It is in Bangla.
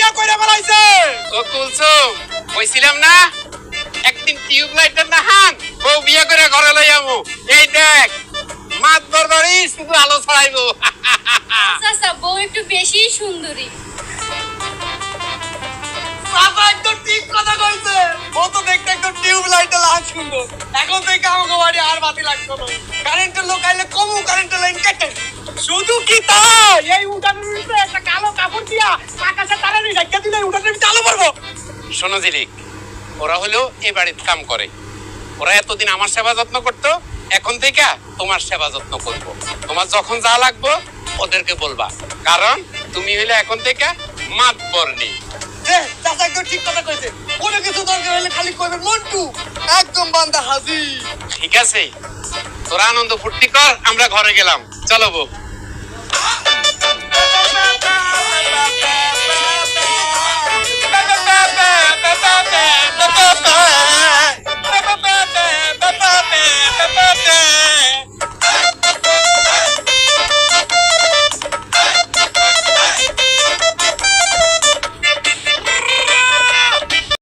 বিয়ে করে ফেলাইছে। ও কুলসুম, কইছিলাম না একদিন টিউব লাইটার না হান বউ বিয়ে করে ঘরে লই আমু। এই দেখ মাত বরবারি শুধু আলো ছড়াইবো। চাচা বউ একটু বেশি সুন্দরী। বাবা একদম ঠিক কথা কইছে। ও তো দেখতে একদম টিউব লাইটে লাল সুন্দর। এখন থেকে আমাকে বাড়ি আর বাতি লাগতো না। কারেন্টের লোক আইলে কমু কারেন্টের লাইন কেটে। শুধু কি তাই, এই উঠানের ভিতরে একটা কালো কাপড় দিয়া আকাশে তারানি ঢাকা দিলে উঠানের ভিতরে আলো পড়বো। শোনো জিলিক, ওরা হলো এ বাড়ির কাম করে। ওরা এতদিন আমার সেবা যত্ন করতো, এখন থেকে তোমার সেবা যত্ন করবো। তোমার যখন যা লাগবো ওদেরকে বলবা, কারণ তুমি হইলে এখন থেকে মাত বরনি। চাচা একদম ঠিক কথা কইছে। কোনো কিছু দরকার হলে খালি কইবেন মন্টু, একদম বান্দা হাজির। ঠিক আছে, তোরা আনন্দ ফুর্তি কর, আমরা ঘরে গেলাম। চলো বউ।